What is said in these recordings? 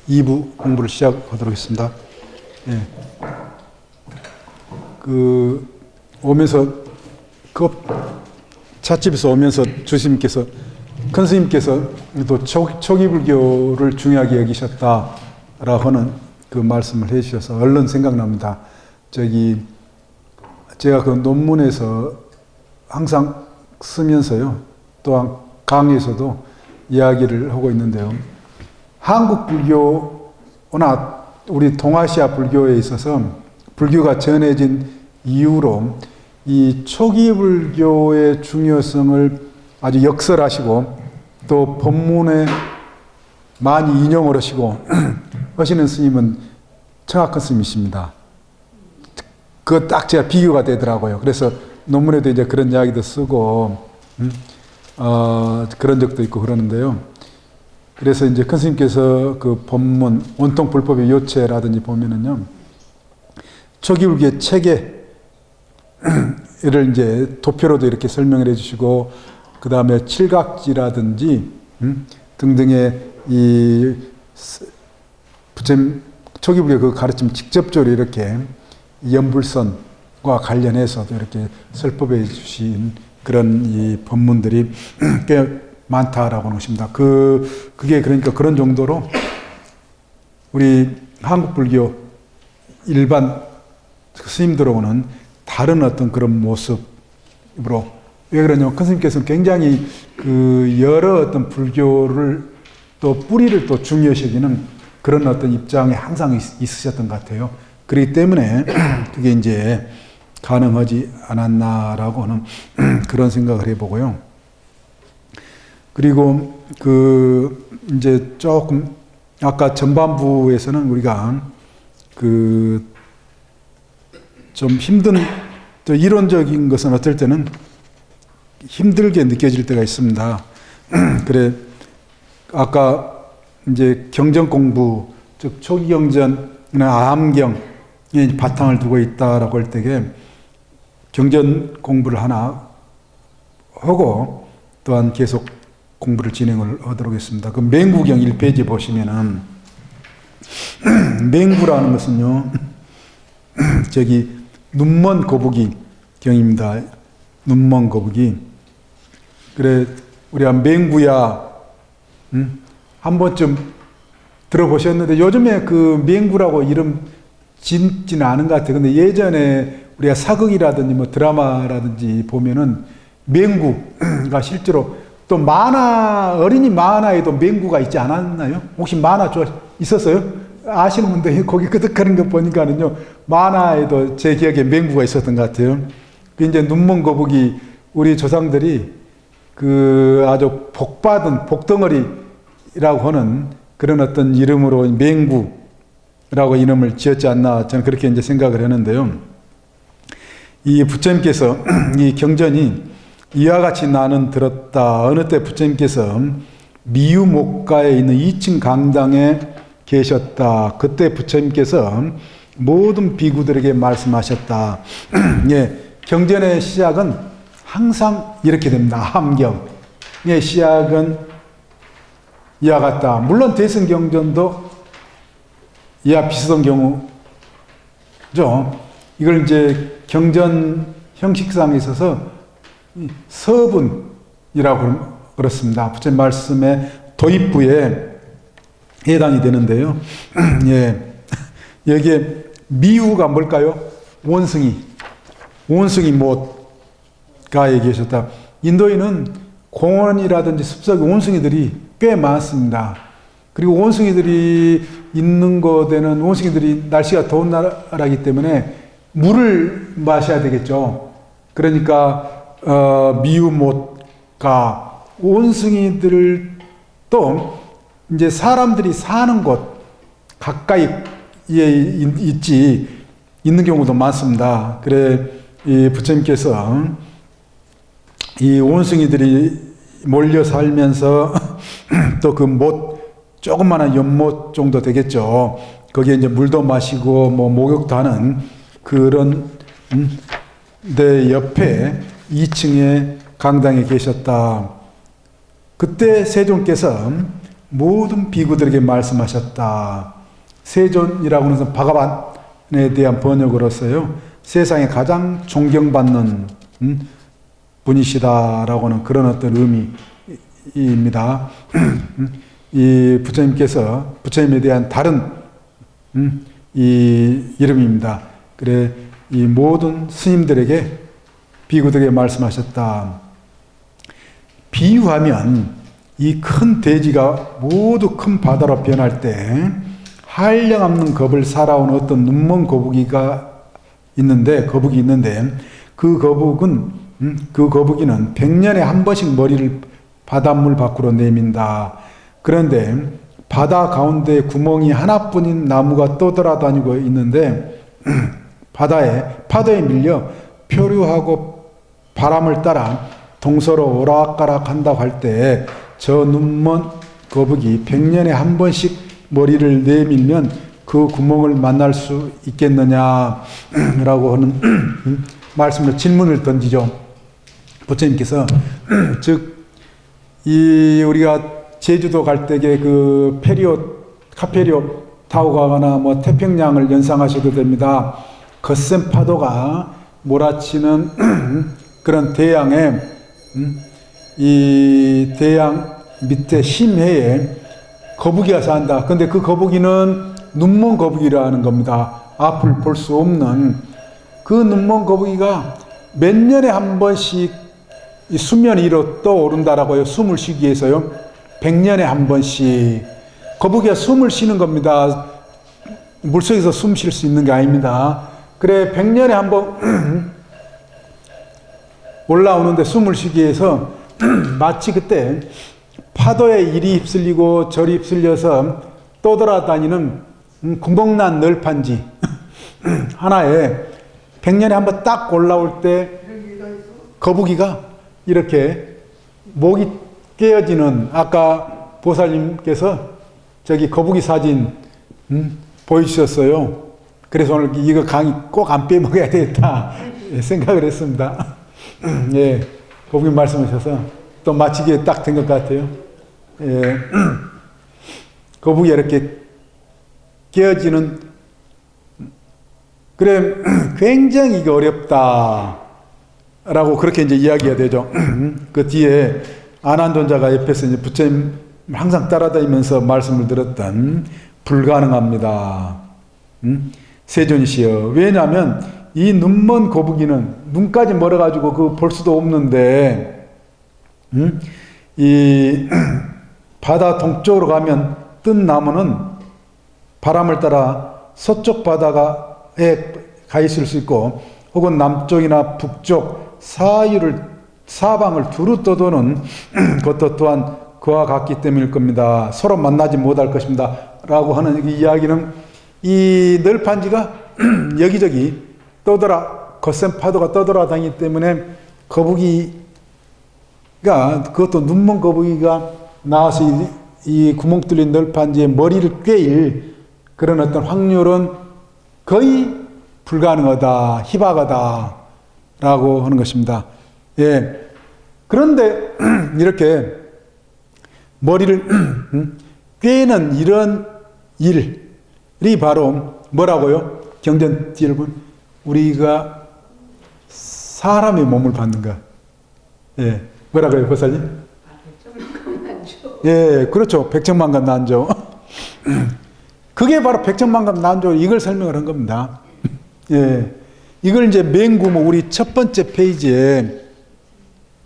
2부 공부를 시작하도록 하겠습니다. 예. 오면서, 찻집에서 오면서 주스님께서, 큰 스님께서 또 초기불교를 중요하게 여기셨다라고 하는 그 말씀을 해주셔서 얼른 생각납니다. 제가 그 논문에서 항상 쓰면서요, 또한 강의에서도 이야기를 하고 있는데요. 한국 불교나 우리 동아시아 불교에 있어서 불교가 전해진 이후로 이 초기 불교의 중요성을 아주 역설하시고 또 법문에 많이 인용을 하시는 스님은 청학헌 스님이십니다. 그거 딱 제가 비교가 되더라고요. 그래서 논문에도 이제 그런 이야기도 쓰고, 그런 적도 있고 그러는데요. 그래서 이제 큰 스님께서 그 법문, 온통 불법의 요체라든지 보면은요, 초기불교의 체계를 이제 도표로도 이렇게 설명을 해주시고, 그 다음에 칠각지라든지, 등등의 이 부처님 초기불교 그 가르침 직접적으로 이렇게 연불선과 관련해서도 이렇게 설법해 주신 그런 이 법문들이 꽤 많다라고 하는 것입니다. 그게 그러니까 그런 정도로 우리 한국 불교 일반 스님들하고는 다른 어떤 그런 모습으로, 왜 그러냐면 큰 스님께서는 굉장히 그 여러 어떤 불교를 또 뿌리를 또 중요시하기는 그런 어떤 입장에 항상 있으셨던 것 같아요. 그렇기 때문에 그게 이제 가능하지 않았나라고 하는 그런 생각을 해보고요. 그리고 이제 조금 아까 전반부에서는 우리가 좀 힘든, 또 이론적인 것은 어떨 때는 힘들게 느껴질 때가 있습니다. 그래, 아까 이제 경전 공부, 즉 초기 경전이나 암경에 바탕을 두고 있다라고 할 때에 경전 공부를 하나 하고 또한 계속 공부를 진행을 하도록 하겠습니다. 그 맹구경 1페이지 보시면은 맹구라는 것은요, 눈먼 거북이 경입니다. 눈먼 거북이. 그래, 우리가 맹구야, 한 번쯤 들어보셨는데 요즘에 그 맹구라고 이름 짓지는 않은 것 같아요. 근데 예전에 우리가 사극이라든지 뭐 드라마라든지 보면은 맹구가 실제로 또 어린이 만화에도 맹구가 있지 않았나요? 혹시 만화 있었어요? 아시는 분들 거기 끄덕하는 거 보니까는요, 만화에도 제 기억에 맹구가 있었던 것 같아요. 이제 눈먼 거북이, 우리 조상들이 아주 복받은 복덩어리라고 하는 그런 어떤 이름으로 맹구라고 이름을 지었지 않나, 저는 그렇게 이제 생각을 했는데요. 이 부처님께서 이 경전이 이와 같이 나는 들었다. 어느 때 부처님께서 미유목가에 있는 2층 강당에 계셨다. 그때 부처님께서 모든 비구들에게 말씀하셨다. 예, 경전의 시작은 항상 이렇게 됩니다. 함경의 시작은 이와 같다. 물론 대승경전도 이와 비슷한 경우죠. 이걸 이제 경전 형식상에 있어서 서분이라고 그렇습니다. 부처님 말씀의 도입부에 해당이 되는데요. 예. 여기에 미후가 뭘까요? 원숭이 못가에 계셨다. 인도에는 공원이라든지 숲속에 원숭이들이 꽤 많습니다. 그리고 원숭이들이 있는 곳에는 원숭이들이 날씨가 더운 나라이기 때문에 물을 마셔야 되겠죠. 그러니까 미유못가, 원숭이들도 이제 사람들이 사는 곳 가까이에 있는 경우도 많습니다. 그래, 이 부처님께서 이 원숭이들이 몰려 살면서 또 그 조그마한 연못 정도 되겠죠. 거기에 이제 물도 마시고 뭐 목욕도 하는 그런 데 옆에 2층에 강당에 계셨다. 그때 세종께서 모든 비구들에게 말씀하셨다. 세존이라고 하는 것은 바가반에 대한 번역으로서요. 세상에 가장 존경받는 분이시다라고 하는 그런 어떤 의미입니다. 이 부처님께서 부처님에 대한 다른 이 이름입니다. 그래 이 모든 스님들에게 비구들에게 말씀하셨다. 비유하면 이 큰 대지가 모두 큰 바다로 변할 때 한량없는 겁을 살아온 어떤 눈먼 거북이가 있는데 그 거북이는 100년에 한 번씩 머리를 바닷물 밖으로 내민다. 그런데 바다 가운데 구멍이 하나뿐인 나무가 떠돌아다니고 있는데 파도에 밀려 표류하고 바람을 따라 동서로 오락가락 한다고 할 때 저 눈먼 거북이 100년에 한 번씩 머리를 내밀면 그 구멍을 만날 수 있겠느냐라고 하는 말씀으로 질문을 던지죠. 부처님께서 즉 이 우리가 제주도 갈 때에 그 카페리오 타고 가거나 뭐 태평양을 연상하셔도 됩니다. 거센 파도가 몰아치는 그런 대양에 이 대양 밑에 심해에 거북이가 산다. 근데 그 거북이는 눈먼 거북이라는 겁니다. 앞을 볼 수 없는 그 눈먼 거북이가 몇 년에 한 번씩 이 수면 위로 떠오른다라고요. 숨을 쉬기 위해서요. 100년에 한 번씩 거북이가 숨을 쉬는 겁니다. 물속에서 숨 쉴 수 있는 게 아닙니다. 그래 100년에 한 번 올라오는데 숨을 쉬기 위해서 마치 그때 파도에 이리 휩쓸리고 저리 휩쓸려서 떠돌아다니는 구멍난 널판지 하나에 100년에 한 번 딱 올라올 때 거북이가 이렇게 목이 깨어지는 아까 보살님께서 저기 거북이 사진 보여주셨어요. 그래서 오늘 이거 강의 꼭 안 빼먹어야 되겠다 생각을 했습니다. 예, 거북이 말씀하셔서 또 마치기에 딱 된 것 같아요. 예, 거북이 이렇게 깨어지는 그래 굉장히 이게 어렵다 라고 그렇게 이제 이야기가 되죠. 그 뒤에 아난존자가 옆에서 이제 부처님 항상 따라다니면서 말씀을 들었던 불가능합니다. 세존이시여. 왜냐하면 이 눈먼 거북이는 눈까지 멀어가지고 그 볼 수도 없는데 이 바다 동쪽으로 가면 뜬 나무는 바람을 따라 서쪽 바다에 가 있을 수 있고 혹은 남쪽이나 북쪽 사방을 두루 떠도는 것도 또한 그와 같기 때문일 겁니다. 서로 만나지 못할 것입니다. 라고 하는 이 이야기는 이 널판지가 여기저기 거센 파도가 떠돌아다니기 때문에 거북이가 그것도 눈먼 거북이가 나와서 이 구멍 뚫린 널판지에 머리를 꿰일 그런 어떤 확률은 거의 불가능하다, 희박하다 라고 하는 것입니다. 예. 그런데 이렇게 머리를 꿰는 이런 일이 바로 뭐라고요? 경전 뒤를 보면 우리가 사람의 몸을 받는 것. 예. 뭐라고요, 보살님? 예, 그렇죠. 백천만감 난조. 그게 바로 백천만감 난조 이걸 설명을 한 겁니다. 예. 이걸 이제 맹구모 우리 첫 번째 페이지에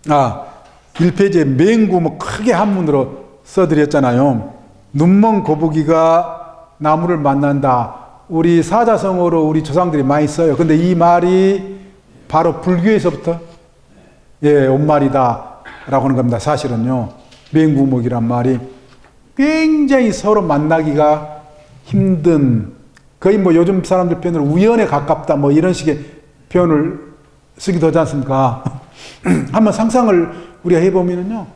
1페이지에 맹구모 크게 한문으로 써드렸잖아요. 눈먼 거북이가 나무를 만난다. 우리 사자성어로 우리 조상들이 많이 써요. 근데 이 말이 바로 불교에서부터 온 말이다 라고 하는 겁니다. 사실은요. 맹구목이란 말이 굉장히 서로 만나기가 힘든 거의 뭐 요즘 사람들 표현으로 우연에 가깝다 뭐 이런 식의 표현을 쓰기도 하지 않습니까? 한번 상상을 우리가 해보면요.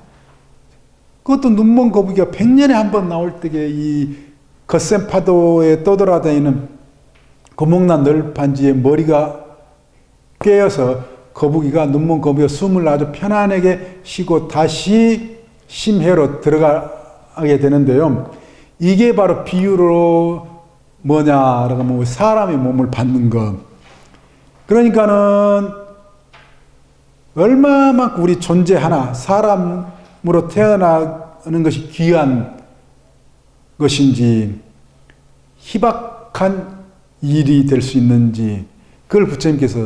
그것도 눈먼 거북이가 100년에 한 번 나올 때에 이 거센 파도에 떠돌아다니는 구멍난 널판지에 머리가 깨어서 거북이가 눈먼 거북이가 숨을 아주 편안하게 쉬고 다시 심해로 들어가는 하게 되는데요. 이게 바로 비유로 뭐냐라고 하면 사람의 몸을 받는 것. 그러니까는 얼마만큼 우리 존재 하나, 사람으로 태어나는 것이 귀한 것인지, 희박한 일이 될 수 있는지, 그걸 부처님께서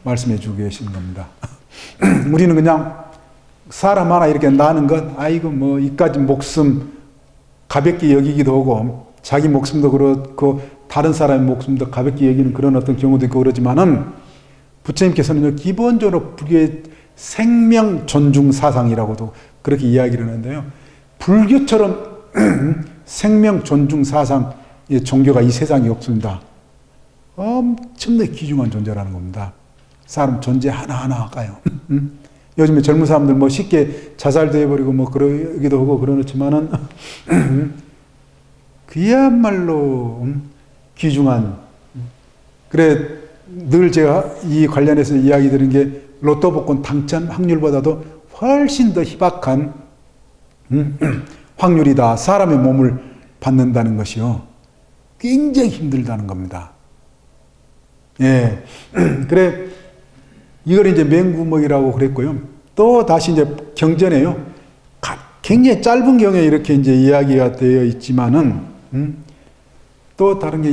말씀해 주고 계시는 겁니다. 우리는 그냥 사람 하나 이렇게 나는 것, 아이고, 뭐, 이까지 목숨 가볍게 여기기도 하고, 자기 목숨도 그렇고, 다른 사람의 목숨도 가볍게 여기는 그런 어떤 경우도 있고 그러지만은, 부처님께서는 기본적으로 불교의 생명 존중 사상이라고도 그렇게 이야기를 하는데요. 불교처럼 생명 존중 사상의 종교가 이 세상에 없습니다. 엄청나게 귀중한 존재라는 겁니다. 사람 존재 하나하나가요. 요즘에 젊은 사람들 뭐 쉽게 자살도 해버리고 뭐 그러기도 하고 그러지만은 그야말로 귀중한, 그래 늘 제가 이 관련해서 이야기 드린 게 로또 복권 당첨 확률보다도 훨씬 더 희박한 확률이다. 사람의 몸을 받는다는 것이요. 굉장히 힘들다는 겁니다. 예. 그래, 이걸 이제 맹구멍이라고 그랬고요. 또 다시 이제 경전에요. 굉장히 짧은 경에 이렇게 이제 이야기가 되어 있지만은, 또 다른 게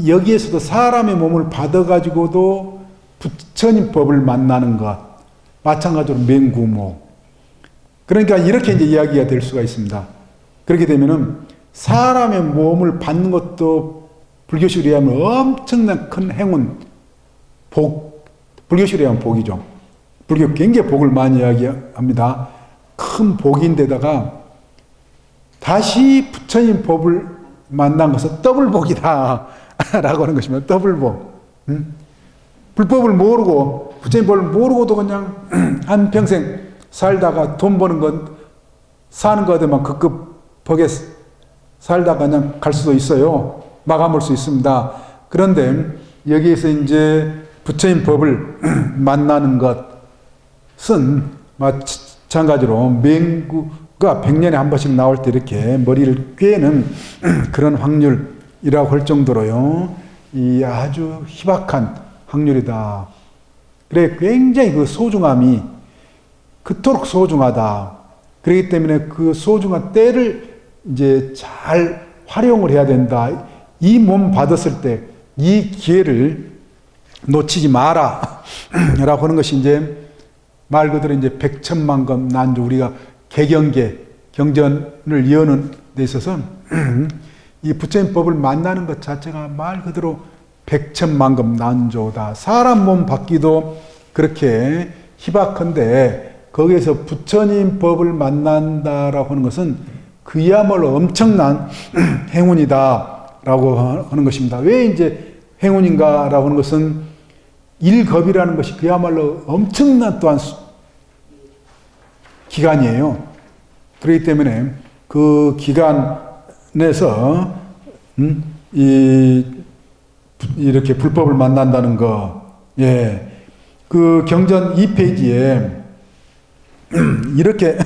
여기에서도 사람의 몸을 받아가지고도 부처님 법을 만나는 것. 마찬가지로 맹구모. 그러니까 이렇게 이제 이야기가 될 수가 있습니다. 그렇게 되면은 사람의 몸을 받는 것도 불교식으로 얘기하면 엄청난 큰 행운, 복, 불교식으로 얘기하면 복이죠. 불교 굉장히 복을 많이 이야기합니다. 큰 복인데다가 다시 부처님 법을 만난 것은 더블복이다 라고 하는 것입니다. 더블복. 불법을 모르고 부처님 법을 모르고도 그냥 한평생 살다가 돈 버는 건 사는 거에만 급급 벅에 살다가 그냥 갈 수도 있어요. 마감할 수 있습니다. 그런데 여기에서 이제 부처님 법을 만나는 것은 마찬가지로 맹구가 100년에 한 번씩 나올 때 이렇게 머리를 꿰는 그런 확률이라고 할 정도로요. 이 아주 희박한 확률이다. 그래, 굉장히 그 소중함이 그토록 소중하다. 그렇기 때문에 그 소중한 때를 이제 잘 활용을 해야 된다. 이 몸 받았을 때 이 기회를 놓치지 마라. 라고 하는 것이 이제 말 그대로 이제 백천만금 난조, 우리가 개경계, 경전을 여는 데 있어서 이 부처님 법을 만나는 것 자체가 말 그대로 백천만금 난조다. 사람 몸 받기도 그렇게 희박한데 거기에서 부처님 법을 만난다라고 하는 것은 그야말로 엄청난 행운이다라고 하는 것입니다. 왜 이제 행운인가라고 하는 것은 일겁이라는 것이 그야말로 엄청난 또한 기간이에요. 그렇기 때문에 그 기간에서 이렇게 불법을 만난다는 거, 예, 그 경전 2페이지에 이렇게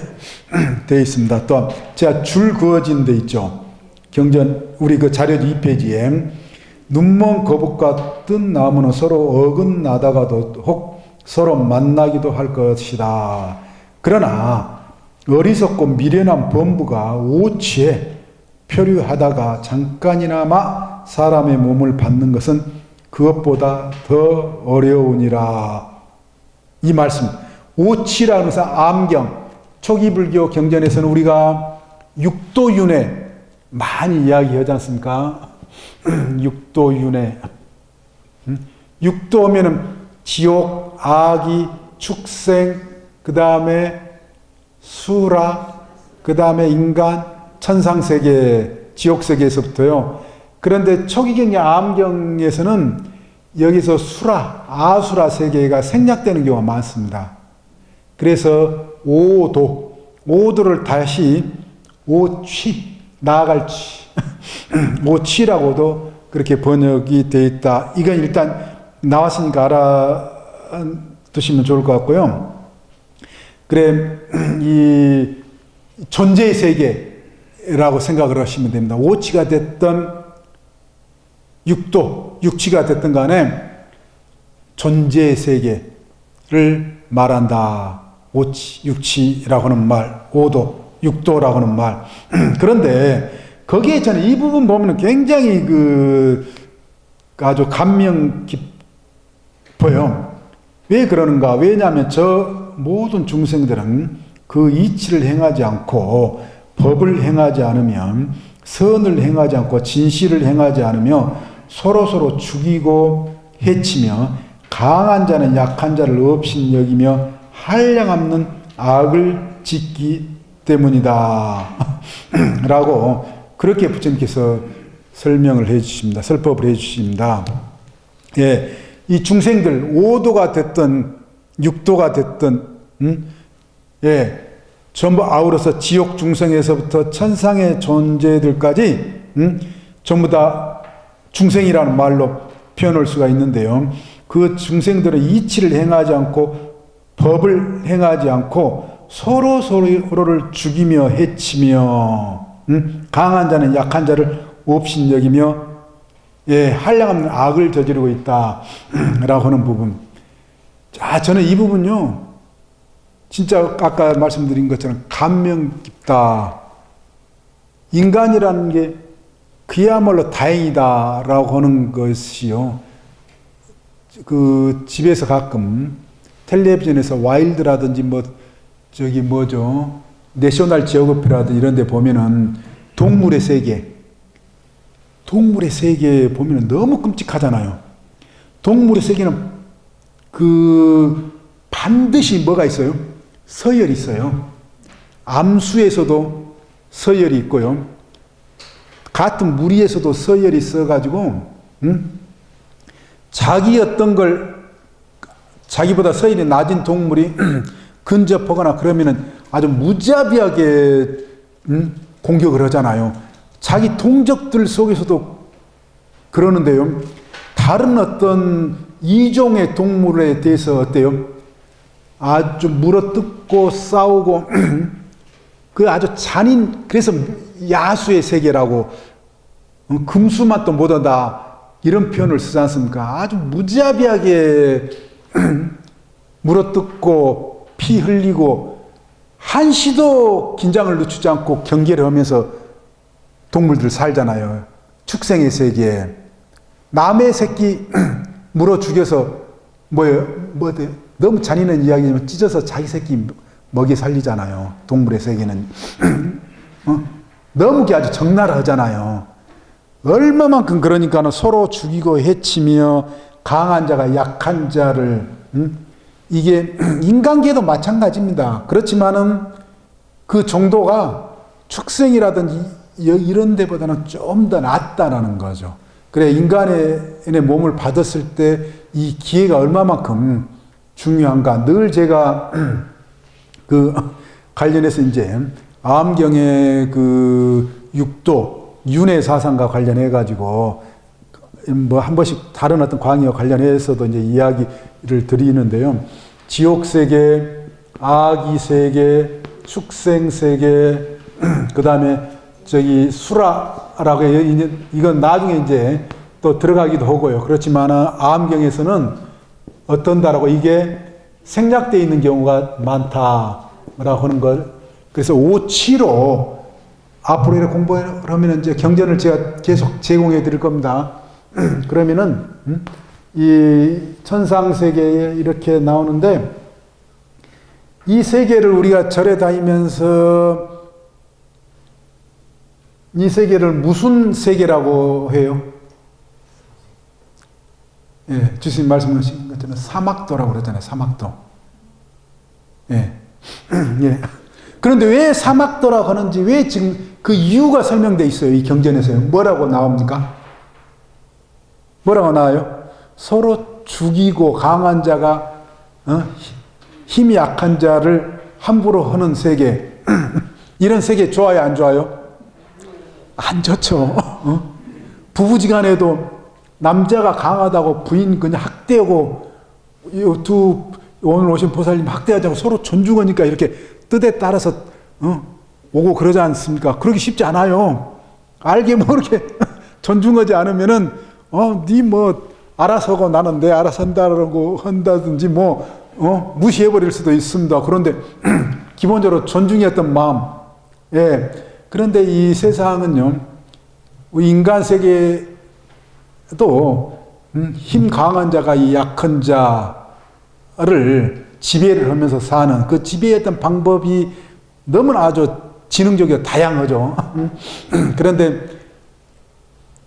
되어 있습니다. 또 제가 줄 그어진 데 있죠. 경전 우리 그 자료지 2페이지에 눈먼 거북 같은 나무는 서로 어긋나다가도 혹 서로 만나기도 할 것이다. 그러나 어리석고 미련한 범부가 오치에 표류하다가 잠깐이나마 사람의 몸을 받는 것은 그것보다 더 어려우니라. 이 말씀, 오치라는 것은 암경, 초기 불교 경전에서는 우리가 육도윤회 많이 이야기하지 않습니까? 육도윤회. 육도면은 지옥, 아기, 축생, 그 다음에 수라, 그 다음에 인간, 천상세계, 지옥세계에서부터요. 그런데 초기경의 암경에서는 여기서 수라, 아수라 세계가 생략되는 경우가 많습니다. 그래서 오도를 다시 오취, 나아갈 취, 오취라고도 그렇게 번역이 되어 있다. 이건 일단 나왔으니까 알아두시면 좋을 것 같고요. 그래, 존재의 세계라고 생각을 하시면 됩니다. 오치가 됐던 육도, 육치가 됐던 간에 존재의 세계를 말한다. 오치, 육치라고 하는 말, 오도, 육도라고 하는 말. 그런데 거기에 저는 이 부분 보면 굉장히 아주 감명 깊어요. 왜 그러는가? 왜냐하면 저 모든 중생들은 그 이치를 행하지 않고 법을 행하지 않으면 선을 행하지 않고 진실을 행하지 않으며 서로서로 죽이고 해치며 강한 자는 약한 자를 없인 여기며 한량없는 악을 짓기 때문이다. 라고 그렇게 부처님께서 설명을 해 주십니다. 설법을 해 주십니다. 예, 이 중생들 5도가 됐든 6도가 됐든 예, 전부 아우러서 지옥 중생에서부터 천상의 존재들까지 전부 다 중생이라는 말로 표현할 수가 있는데요. 그 중생들의 이치를 행하지 않고 법을 행하지 않고 서로를 죽이며 해치며 강한 자는 약한 자를 없인 여기며 예, 한량없는 악을 저지르고 있다 라고 하는 부분. 자, 저는 이 부분요 진짜 아까 말씀드린 것처럼 감명 깊다. 인간이라는 게 그야말로 다행이다 라고 하는 것이요, 그 집에서 가끔 텔레비전에서 와일드라든지 내셔널 지오그래피라든지 이런 데 보면은 동물의 세계 보면은 너무 끔찍하잖아요. 동물의 세계는 반드시 뭐가 있어요? 서열이 있어요. 암수에서도 서열이 있고요. 같은 무리에서도 서열이 있어가지고, 자기 어떤 걸, 자기보다 서열이 낮은 동물이 근접하거나 그러면은 아주 무자비하게 공격을 하잖아요. 자기 동족들 속에서도 그러는데요. 다른 어떤 이종의 동물에 대해서 어때요? 아주 물어뜯고 싸우고 그 아주 그래서 야수의 세계라고, 금수만 또 못하다 이런 표현을 쓰지 않습니까? 아주 무자비하게 물어뜯고 피 흘리고 한시도 긴장을 늦추지 않고 경계를 하면서 동물들 살잖아요. 축생의 세계에 남의 새끼 물어 죽여서 너무 잔인한 이야기지만 찢어서 자기 새끼 먹이 살리잖아요. 동물의 세계는 너무 아주 적나라하잖아요. 얼마만큼 그러니까는 서로 죽이고 해치며 강한 자가 약한 자를, 이게 인간계도 마찬가지입니다. 그렇지만은 그 정도가 축생이라든지 이런 데보다는 좀 더 낫다라는 거죠. 그래, 인간의 몸을 받았을 때 이 기회가 얼마만큼 중요한가. 늘 제가 관련해서 이제 암경의 육도, 윤회 사상과 관련해가지고 한 번씩 다른 어떤 광의와 관련해서도 이제 이야기를 드리는데요. 지옥세계, 아기세계, 축생세계, 그 다음에 수라라고 해요. 이건 나중에 이제 또 들어가기도 하고요. 그렇지만 암경에서는 어떤다라고 이게 생략되어 있는 경우가 많다라고 하는 걸, 그래서 5치로 앞으로 이렇게 공부를 하면 이제 경전을 제가 계속 제공해 드릴 겁니다. 그러면은 이 천상세계에 이렇게 나오는데, 이 세계를 우리가 절에 다니면서 이 세계를 무슨 세계라고 해요? 예, 주님 말씀하신 것처럼 사막도라고 그러잖아요. 사막도. 예. 예. 그런데 왜 사막도라고 하는지, 왜 지금 그 이유가 설명되어 있어요. 이 경전에서요. 뭐라고 나옵니까? 뭐라고 나와요? 서로 죽이고 강한 자가 힘이 약한 자를 함부로 하는 세계. 이런 세계 좋아요, 안 좋아요? 안 좋죠. 부부지간에도 남자가 강하다고 부인 그냥 학대하고, 오늘 오신 보살님 학대하자고 서로 존중하니까 이렇게 뜻에 따라서 오고 그러지 않습니까? 그러기 쉽지 않아요. 알게 모르게 존중하지 않으면은 네 뭐 알아서 하고 나는 내 알아서 한다라고 한다든지 무시해버릴 수도 있습니다. 그런데 기본적으로 존중했던 마음. 예. 그런데 이 세상은요, 인간 세계도 힘 강한 자가 이 약한 자를 지배를 하면서 사는 그 지배했던 방법이 너무나 아주 지능적이고 다양하죠. 그런데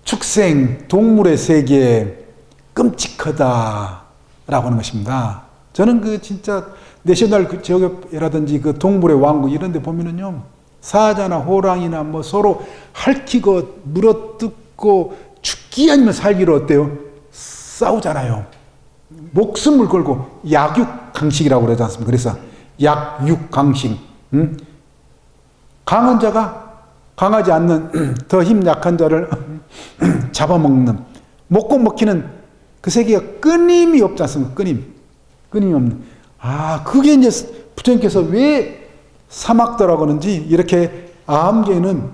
축생, 동물의 세계 끔찍하다라고 하는 것입니다. 저는 그 진짜 내셔널 지오그래피라든지 그 동물의 왕국 이런 데 보면은요, 사자나 호랑이나 뭐 서로 핥히고 물어뜯고 죽기 아니면 살기로 어때요? 싸우잖아요. 목숨을 걸고 약육강식이라고 그러지 않습니까? 그래서 약육강식. 강한 자가 강하지 않는 더 힘 약한 자를 잡아먹는, 먹고 먹히는 그 세계가 끊임이 없지 않습니까? 끊임이 없는. 그게 이제 부처님께서 왜 사막도라고 하는지 이렇게 암경에는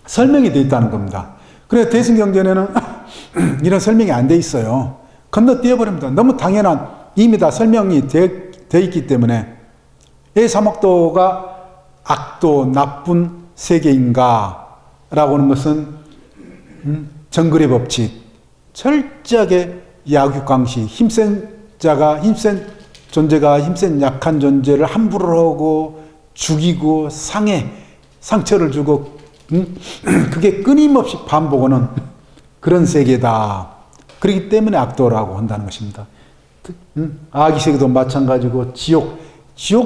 설명이 되어 있다는 겁니다. 그래서 대승경전에는 이런 설명이 안 돼 있어요. 건너뛰어 버립니다. 너무 당연한, 이미 다 설명이 되어 있기 때문에. 왜 사막도가 악도, 나쁜 세계인가? 라고 하는 것은 정글의 법칙, 철저하게 약육강식, 힘센 존재가 힘센 약한 존재를 함부로 하고 죽이고 상처를 주고 그게 끊임없이 반복하는 그런 세계다. 그렇기 때문에 악도라고 한다는 것입니다. 아기 세계도 마찬가지고 지옥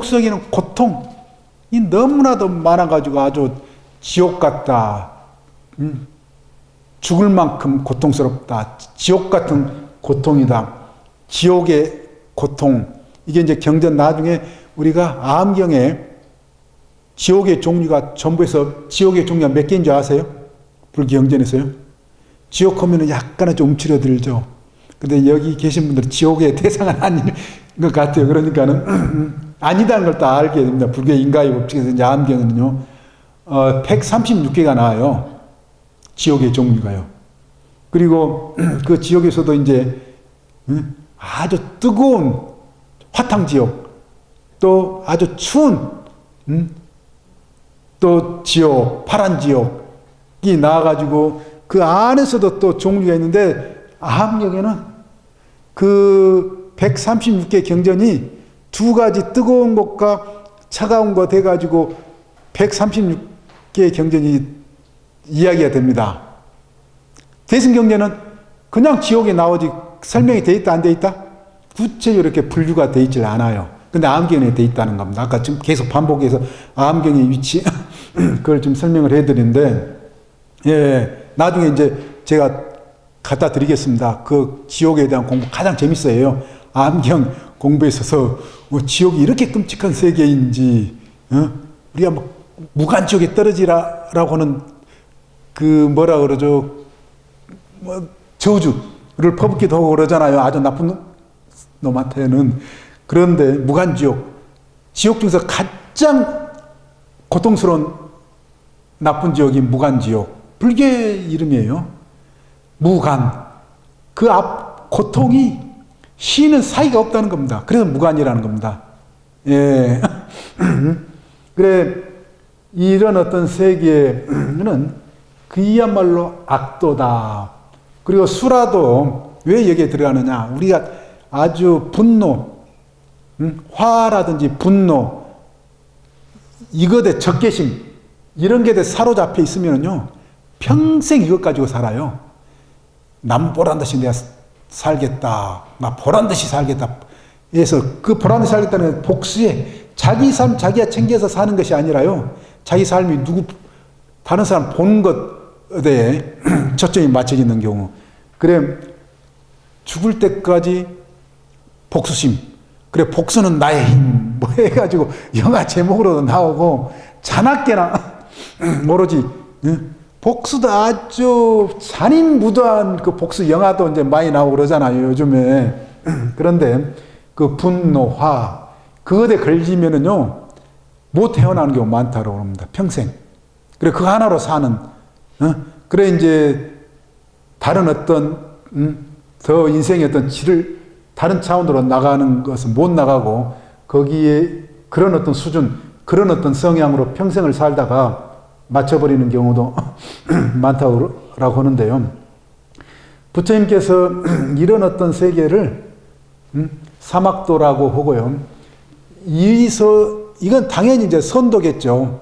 속에는 고통이 너무나도 많아가지고 아주 지옥 같다. 죽을 만큼 고통스럽다. 지옥 같은 고통이다. 지옥의 고통. 이게 이제 경전 나중에 우리가 암경에 지옥의 종류가 전부에서 지옥의 종류가 몇 개인 줄 아세요? 불경전에서요. 지옥 하면은 약간은 좀 움츠러들죠. 근데 여기 계신 분들은 지옥의 대상은 아닌 것 같아요. 그러니까는 아니다는 걸 다 알게 됩니다. 불교 인가의 법칙에서 이제 암경은요, 136개가 나와요. 지옥의 종류가요. 그리고 그 지옥에서도 이제 아주 뜨거운 화탕지옥, 또 아주 추운 또 지옥, 파란 지옥이 나와가지고 그 안에서도 또 종류가 있는데, 암경에는 그 136개 경전이 두 가지 뜨거운 것과 차가운 것 해가지고 136개의 경전이 이야기가 됩니다. 대승경전은 그냥 지옥에 나오지 설명이 돼 있다 안 돼 있다? 구체적으로 이렇게 분류가 돼 있질 않아요. 근데 암경에 돼 있다는 겁니다. 아까 지금 계속 반복해서 암경의 위치 그걸 좀 설명을 해드리는데, 예, 나중에 이제 제가 갖다 드리겠습니다. 그 지옥에 대한 공부 가장 재밌어요. 암경 공부에 있어서 지옥이 이렇게 끔찍한 세계인지, 우리가 뭐 무간지옥에 떨어지라라고 하는 그 뭐라 그러죠? 저주를 퍼붓기도 하고 그러잖아요. 아주 나쁜 놈한테는. 그런데 무간지옥, 지옥 중에서 가장 고통스러운 나쁜 지옥이 무간지옥. 불교의 이름이에요. 무간. 그 앞 고통이 쉬는 사이가 없다는 겁니다. 그래서 무간이라는 겁니다. 예. 그래, 이런 어떤 세계는 그야말로 악도다. 그리고 수라도 왜 여기에 들어가느냐? 우리가 아주 분노, 화라든지 분노, 이것에 적개심, 이런 게 사로잡혀 있으면요, 평생 이것 가지고 살아요. 남 보란 듯이 내가 살겠다. 나 보란 듯이 살겠다. 그래서 그 보란 듯이 살겠다는 복수에 자기 삶 자기가 챙겨서 사는 것이 아니라요, 자기 삶이 다른 사람 보는 것에 초점이 맞춰져 있는 경우. 그래, 죽을 때까지 복수심. 그래, 복수는 나의 힘. 뭐 해가지고 영화 제목으로도 나오고, 자나깨나 모르지. 복수도 아주 잔인무도한 그 복수 영화도 이제 많이 나오고 그러잖아요, 요즘에. 그런데 그 분노, 화, 그것에 걸리면은요, 못 태어나는 경우 많다고 합니다. 평생. 그래, 그거 하나로 사는, 그래, 이제, 다른 어떤, 더 인생의 어떤 질을 다른 차원으로 나가는 것은 못 나가고, 거기에 그런 어떤 수준, 그런 어떤 성향으로 평생을 살다가 맞춰버리는 경우도 많다고 하는데요. 부처님께서 이런 어떤 세계를 사막도라고 하고요. 이건 당연히 이제 선도겠죠.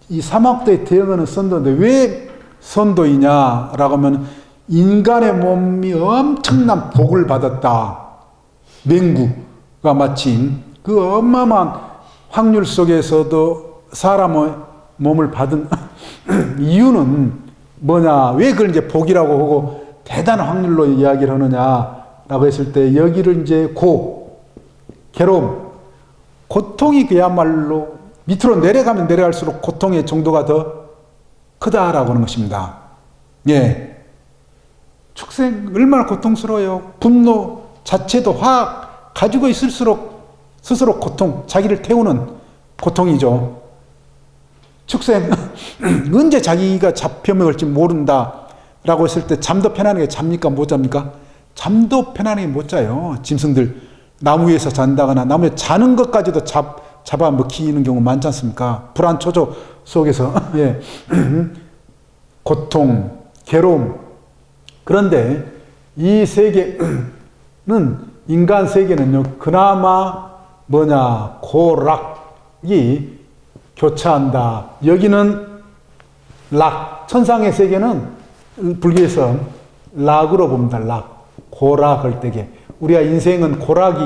이 사막도에 대응하는 선도인데 왜 선도이냐라고 하면 인간의 몸이 엄청난 복을 받았다. 맹구가 마침 그 어마어마한 확률 속에서도 사람의 몸을 받은 이유는 뭐냐, 왜 그걸 이제 복이라고 하고 대단한 확률로 이야기를 하느냐라고 했을 때 여기를 이제 괴로움, 고통이 그야말로 밑으로 내려가면 내려갈수록 고통의 정도가 더 크다라고 하는 것입니다. 예. 축생 얼마나 고통스러워요. 분노 자체도 화학 가지고 있을수록 스스로 고통, 자기를 태우는 고통이죠. 축생 언제 자기가 잡혀먹을지 모른다라고 했을 때 잠도 편안하게 잡니까? 못 잡니까? 잠도 편안하게 못 자요. 짐승들 나무 위에서 잔다거나 나무에 자는 것까지도 잡아먹히는 경우 많지 않습니까? 불안 초조 속에서 예. 고통, 괴로움. 그런데 이 세계는 인간 세계는요, 그나마 뭐냐, 고락이 교차한다. 여기는 락, 천상의 세계는 불교에서 락으로 봅니다. 락, 고락을 때게. 우리가 인생은 고락이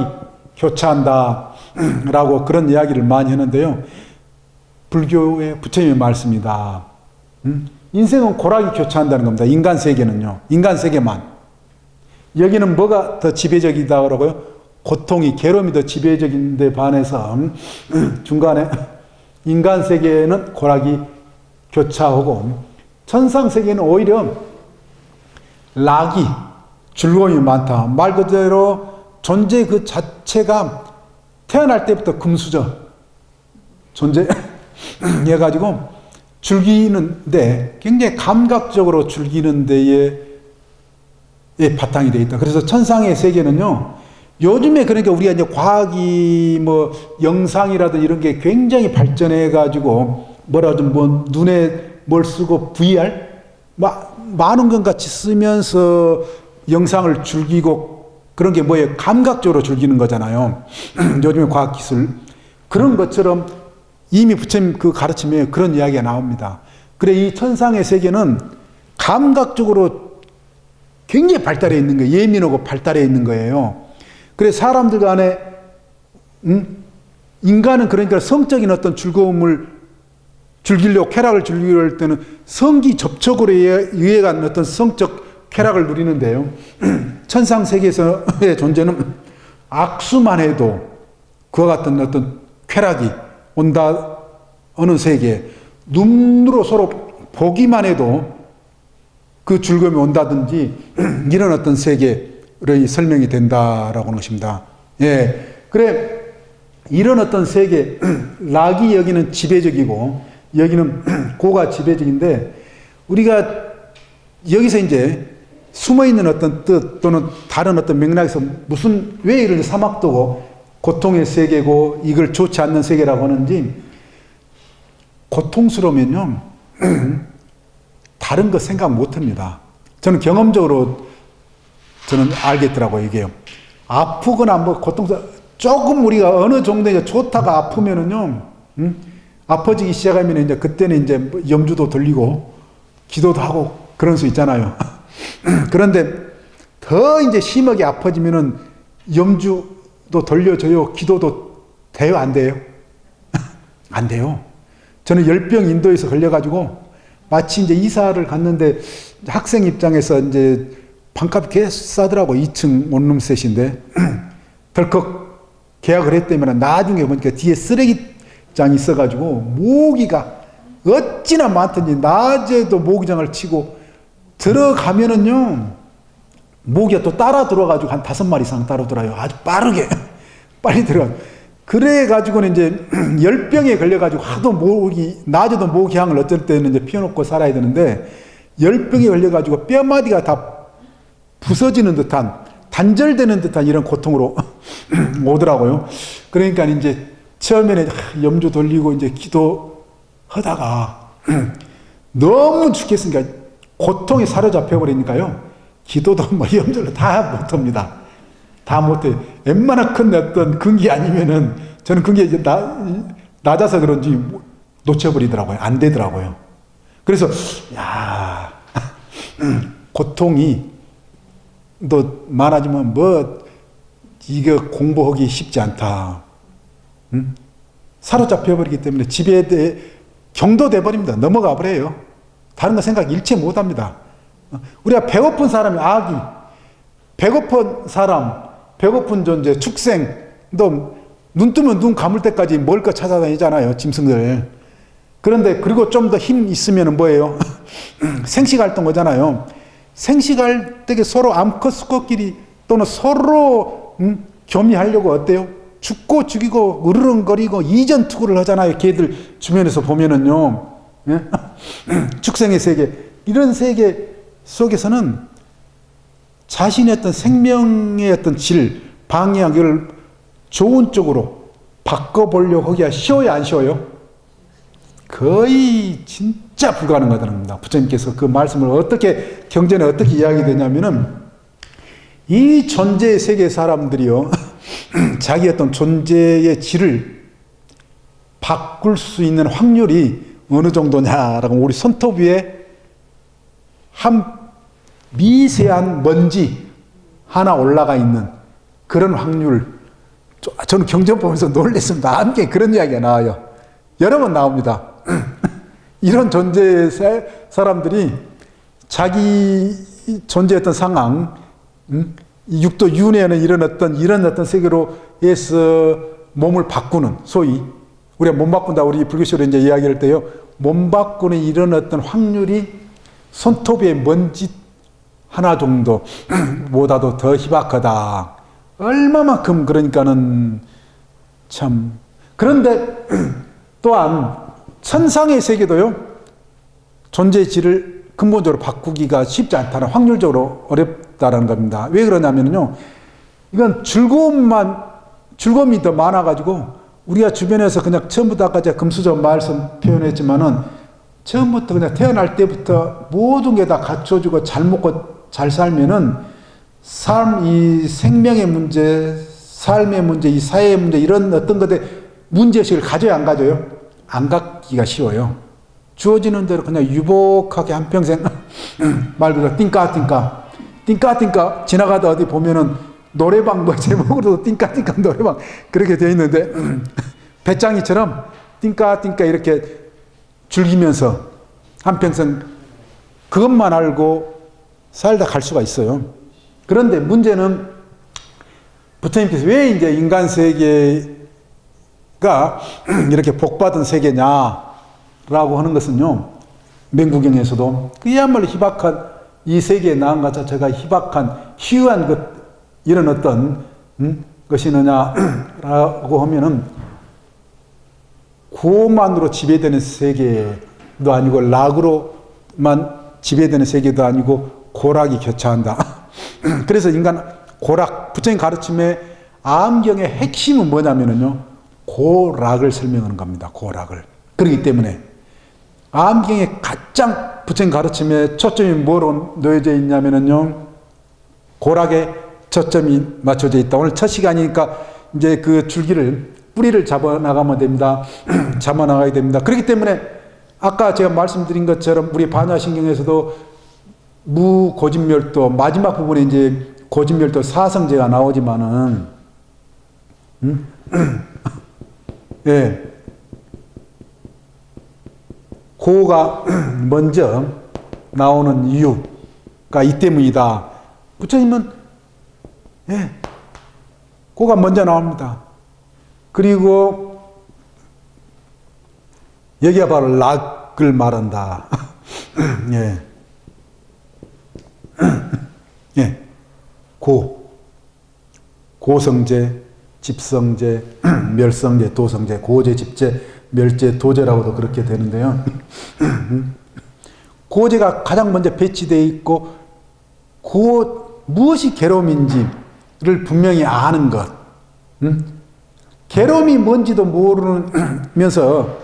교차한다 라고 그런 이야기를 많이 하는데요. 불교의 부처님의 말씀이다. 인생은 고락이 교차한다는 겁니다. 인간 세계는요. 인간 세계만. 여기는 뭐가 더 지배적이다 그러고요? 고통이, 괴로움이 더 지배적인데 반해서 중간에 인간 세계는 고락이 교차하고 천상 세계는 오히려 락이, 즐거움이 많다. 말 그대로 존재 그 자체가 태어날 때부터 금수저 존재해가지고 즐기는데 굉장히 감각적으로 즐기는 데에 바탕이 되어 있다. 그래서 천상의 세계는요, 요즘에 그러니까 우리가 이제 과학이 뭐 영상이라든 이런 게 굉장히 발전해가지고 뭐라 좀 뭐 눈에 뭘 쓰고 VR 많은 것 같이 쓰면서 영상을 즐기고 그런 게 뭐예요? 감각적으로 즐기는 거잖아요. 요즘의 과학기술. 그런 것처럼 이미 부처님 그 가르침에 그런 이야기가 나옵니다. 그래, 이 천상의 세계는 감각적으로 굉장히 발달해 있는 거예요. 예민하고 발달해 있는 거예요. 그래, 사람들 간에, 인간은 그러니까 성적인 어떤 즐거움을 즐기려고, 쾌락을 즐기려고 할 때는 성기 접촉으로 유해한 어떤 성적 쾌락을 누리는데요. 천상 세계에서의 존재는 악수만 해도 그와 같은 어떤 쾌락이 온다, 어느 세계. 눈으로 서로 보기만 해도 그 즐거움이 온다든지 이런 어떤 세계의 설명이 된다라고 하는 것입니다. 예. 그래, 이런 어떤 세계, 락이 여기는 지배적이고 여기는 고가 지배적인데 우리가 여기서 이제 숨어있는 어떤 뜻 또는 다른 어떤 맥락에서 왜 이런 사막도고 고통의 세계고 이걸 좋지 않는 세계라고 하는지, 고통스러우면요 다른 거 생각 못 합니다. 저는 경험적으로 저는 알겠더라고요. 이게요, 아프거나 뭐 조금 우리가 어느 정도 이제 좋다가 아프면은요, 아파지기 시작하면 이제 그때는 이제 염주도 돌리고 기도도 하고 그런 수 있잖아요. 그런데 더 이제 심하게 아파지면은 염주도 돌려줘요. 기도도 돼요? 안 돼요? 안 돼요. 저는 열병 인도에서 걸려가지고 마치 이제 이사를 갔는데 학생 입장에서 이제 반값 꽤 싸더라고. 2층 원룸셋인데 덜컥 계약을 했다면 나중에 보니까 뒤에 쓰레기장이 있어가지고 모기가 어찌나 많던지 낮에도 모기장을 치고 들어가면은요 모기가 또 따라 들어가지고 한 5마리 이상 따라 들어요. 아주 빠르게 빨리 들어가. 그래가지고는 이제 열병에 걸려가지고 하도 목이, 낮에도 목향을 어쩔 때는 이제 피워놓고 살아야 되는데, 열병에 걸려가지고 뼈마디가 다 부서지는 듯한, 단절되는 듯한 이런 고통으로 오더라고요. 그러니까 이제 처음에는 염주 돌리고 이제 기도하다가 너무 죽겠으니까 고통에 사로잡혀 버리니까요. 기도도 뭐 염절로 다 못합니다. 다 못해. 웬만한 큰 어떤 근기 아니면은 저는 그게 이제 낮아서 그런지 놓쳐버리더라고요. 안 되더라고요. 그래서 야 고통이 너 많아지면 뭐 이거 공부하기 쉽지 않다. 응? 사로잡혀 버리기 때문에 집에 경도돼 버립니다. 넘어가 버려요. 다른 거 생각 일체 못 합니다. 우리가 배고픈 사람이 아기, 배고픈 사람, 배고픈 존재, 축생, 너 눈 뜨면 눈 감을 때까지 먹을 거 찾아다니잖아요. 짐승들. 그런데 그리고 좀 더 힘 있으면 뭐예요? 생식활동 거잖아요. 생식할 때 서로 암컷 수컷끼리 또는 서로 교미하려고 어때요? 죽고 죽이고 으르렁거리고 이전투구를 하잖아요. 걔들 주변에서 보면은요. 예? 축생의 세계, 이런 세계 속에서는 자신의 어떤 생명의 어떤 질, 방향을 좋은 쪽으로 바꿔보려고 하기가 쉬워요, 안 쉬워요? 거의 진짜 불가능하다는 부처님께서 그 말씀을 어떻게 경전에 어떻게 이야기되냐면은 이 존재의 세계 사람들이요 자기 어떤 존재의 질을 바꿀 수 있는 확률이 어느 정도냐라고 우리 손톱 위에 한 미세한 먼지 하나 올라가 있는 그런 확률. 저는 경전 보면서 놀랬습니다. 함께 그런 이야기가 나와요. 여러 번 나옵니다. 이런 존재의 사람들이 자기 존재했던 상황, 육도 윤회는 이런 어떤 세계로 해서 몸을 바꾸는, 소위 우리가 몸 바꾼다, 우리 불교식으로 이제 이야기할 때요, 몸 바꾸는 이런 어떤 확률이 손톱의 먼지 하나 정도 보다도 더 희박하다. 얼마만큼 그러니까는 참. 그런데 또한 천상의 세계도요, 존재의 질을 근본적으로 바꾸기가 쉽지 않다는, 확률적으로 어렵다는 겁니다. 왜 그러냐면요, 이건 즐거움이 더 많아가지고, 우리가 주변에서 그냥 처음부터 아까 제가 금수저 말씀 표현했지만은, 처음부터 그냥 태어날 때부터 모든 게 다 갖춰주고 잘 먹고 잘 살면은, 이 생명의 문제, 삶의 문제, 이 사회의 문제, 이런 어떤 것에 문제의식을 가져야 안 가져요? 안 갖기가 쉬워요. 주어지는 대로 그냥 유복하게 한평생 말 그대로 띵까 지나가다 어디 보면은 노래방 뭐 제목으로도 띵까 노래방 그렇게 되어 있는데 배짱이처럼 띵까 이렇게 즐기면서 한평생 그것만 알고 살다 갈 수가 있어요. 그런데 문제는 부처님께서 왜 이제 인간 세계가 이렇게 복받은 세계냐라고 하는 것은요, 맹구경에서도 그야말로 희박한 이 세계에 나온 것 자체가 희박한 희유한 것, 이런 어떤 것이느냐라고 하면은 구호만으로 지배되는 세계도 아니고 락으로만 지배되는 세계도 아니고 고락이 교차한다. 그래서 인간 고락, 부처님 가르침의 암경의 핵심은 뭐냐면요, 고락을 설명하는 겁니다. 고락을. 그렇기 때문에 암경의 가장 부처님 가르침에 초점이 뭐로 놓여져 있냐면요, 고락에 초점이 맞춰져 있다. 오늘 첫 시간이니까 이제 그 줄기를, 뿌리를 잡아나가면 됩니다. 잡아나가야 됩니다. 그렇기 때문에 아까 제가 말씀드린 것처럼 우리 반야신경에서도 무고진멸도 마지막 부분에 이제 고진멸도 사성제가 나오지만은 예, 고가 먼저 나오는 이유가 이 때문이다. 부처님은 예, 고가 먼저 나옵니다. 그리고 여기가 바로 락을 말한다. 예. 예. 고성제, 집성제, 멸성제, 도성제, 고제, 집제, 멸제, 도제라고도 그렇게 되는데요. 고제가 가장 먼저 배치되어 있고 무엇이 괴로움인지를 분명히 아는 것. 괴로움이 뭔지도 모르면서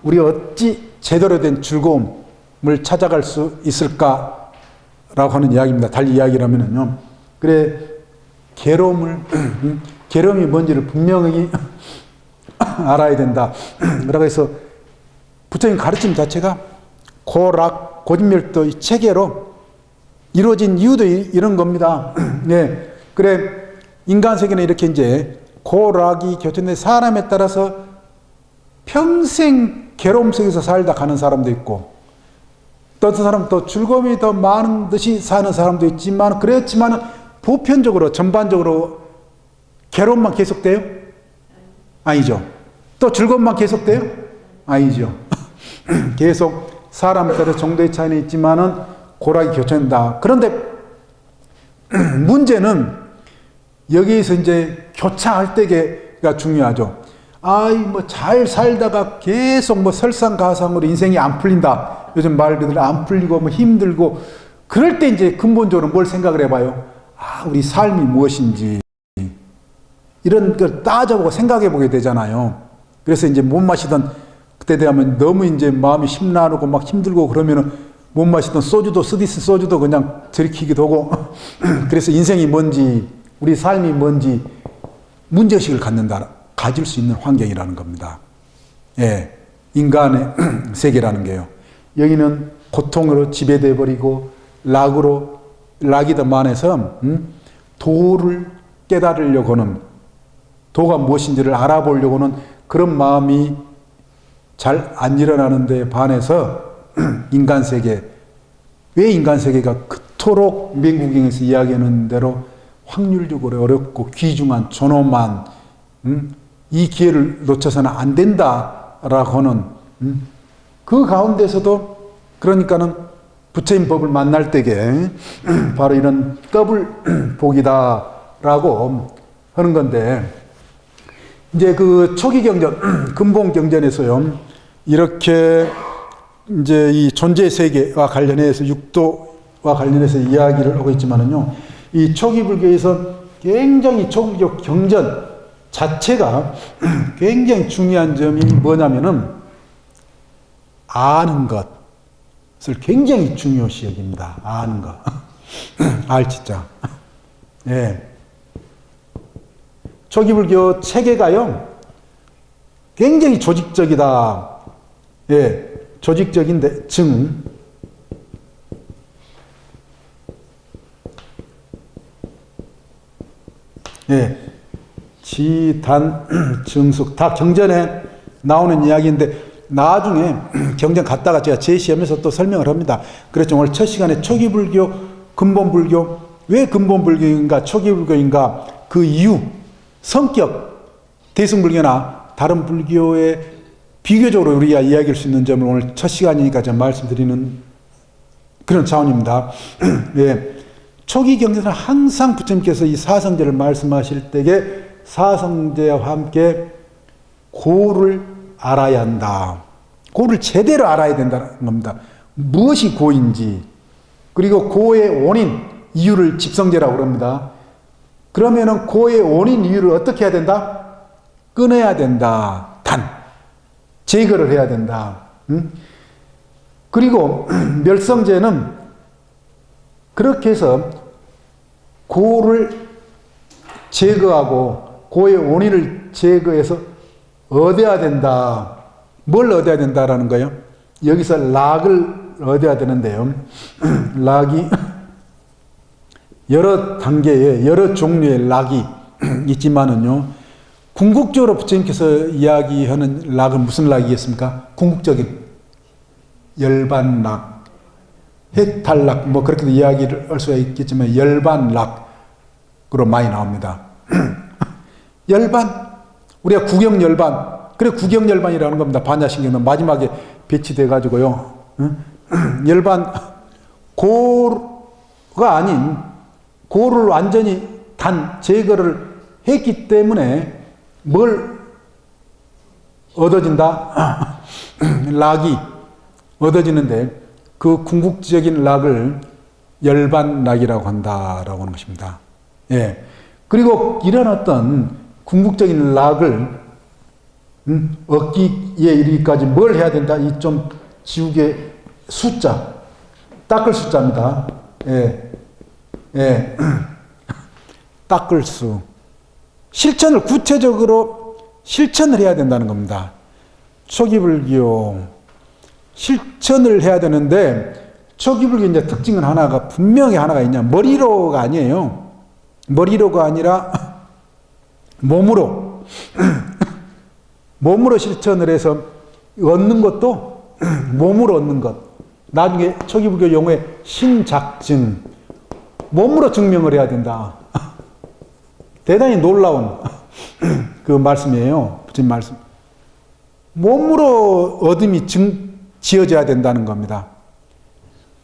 우리가 어찌 제대로 된 즐거움을 찾아갈 수 있을까라고 하는 이야기입니다. 달리 이야기를 하면은요. 그래, 괴로움이 뭔지를 분명히 알아야 된다. 그러고 해서 부처님 가르침 자체가 고락, 고진멸도 이 체계로 이루어진 이유도 이런 겁니다. 네. 그래, 인간 세계는 이렇게 이제 고락이 교체된 사람에 따라서 평생 괴로움 속에서 살다 가는 사람도 있고, 또 어떤 사람은 또 즐거움이 더 많은 듯이 사는 사람도 있지만, 그렇지만 보편적으로, 전반적으로 괴로움만 계속돼요? 아니죠. 또 즐거움만 계속돼요? 아니죠. 계속 사람에 따라 정도의 차이는 있지만은 고락이 교차한다. 그런데 문제는 여기에서 이제 교차할 때가 중요하죠. 뭐 잘 살다가 계속 뭐 설상가상으로 인생이 안 풀린다. 요즘 말 그대로 안 풀리고 뭐 힘들고 그럴 때 이제 근본적으로 뭘 생각을 해봐요. 우리 삶이 무엇인지 이런 걸 따져보고 생각해 보게 되잖아요. 그래서 이제 못 마시던 그때 되면 너무 이제 마음이 심란하고 막 힘들고 그러면은 못 마시던 소주도 스디스 소주도 그냥 들이키기도 하고 그래서 인생이 뭔지 우리 삶이 뭔지 문제의식을 가질 수 있는 환경이라는 겁니다. 예, 인간의 세계라는 게요. 여기는 고통으로 지배돼 버리고 락이 더 많아서 도를 깨달으려고는 도가 무엇인지를 알아보려고는 그런 마음이 잘 안 일어나는 데 반해서 인간 세계, 왜 인간 세계가 그토록 맹구경에서 이야기하는 대로 확률적으로 어렵고 귀중한 존엄한 이 기회를 놓쳐서는 안 된다라고 하는 그 가운데서도 그러니까는 부처님 법을 만날 때에 바로 이런 떡을 복이다라고 하는 건데 이제 그 초기 경전, 근본 경전에서요 이렇게 이제 이 존재 세계와 관련해서 육도와 관련해서 이야기를 하고 있지만은요 이 초기 불교에서 굉장히 초기적 경전 자체가 굉장히 중요한 점이 뭐냐면은 아는 것을 굉장히 중요시 여깁니다. 아는 것. 알지자. 예. 초기 불교 체계가요 굉장히 조직적이다. 예. 조직적인데 예. 지단 증숙 다 경전에 나오는 이야기인데 나중에 경전 갔다가 제가 제시하면서 또 설명을 합니다. 그래서 오늘 첫 시간에 초기 불교, 근본 불교, 왜 근본 불교인가, 초기 불교인가, 그 이유, 성격, 대승불교나 다른 불교의 비교적으로 우리가 이야기할 수 있는 점을 오늘 첫 시간이니까 제가 말씀드리는 그런 차원입니다. 예. 초기 경전은 항상 부처님께서 이 사성제를 말씀하실 때에 사성제와 함께 고를 알아야 한다. 고를 제대로 알아야 된다는 겁니다. 무엇이 고인지, 그리고 고의 원인, 이유를 집성제라고 합니다. 그러면은 고의 원인, 이유를 어떻게 해야 된다? 끊어야 된다. 제거를 해야 된다. 그리고 멸성제는 그렇게 해서 고를 제거하고 고의 원인을 제거해서 얻어야 된다. 뭘 얻어야 된다라는 거예요? 여기서 락을 얻어야 되는데요. 락이 여러 단계의 여러 종류의 락이 있지만은요. 궁극적으로 부처님께서 이야기하는 락은 무슨 락이겠습니까? 궁극적인 열반락, 해탈락, 뭐 그렇게도 이야기를 할 수가 있겠지만 열반락으로 많이 나옵니다. 열반, 우리가 구경열반, 그래 구경열반이라는 겁니다. 반야신경은 마지막에 배치돼 가지고요. 열반, 고가 아닌 고를 완전히 제거를 했기 때문에 뭘 얻어진다? 락이 얻어지는데 그 궁극적인 락을 열반락이라고 한다라고 하는 것입니다. 예. 그리고 이런 어떤 궁극적인 락을 얻기에 이르기까지 뭘 해야 된다? 이 좀 지우개 숫자, 닦을 숫자입니다. 예. 예. 닦을 수. 실천을 구체적으로 실천을 해야 된다는 겁니다. 초기불교. 실천을 해야 되는데, 초기불교 이제 특징은 하나가, 분명히 하나가 있냐. 머리로가 아니에요. 머리로가 아니라 몸으로. 몸으로 실천을 해서 얻는 것도 몸으로 얻는 것. 나중에 초기불교 용어의 신작증. 몸으로 증명을 해야 된다. 대단히 놀라운 그 말씀이에요. 부처님 말씀. 몸으로 얻음이 지어져야 된다는 겁니다.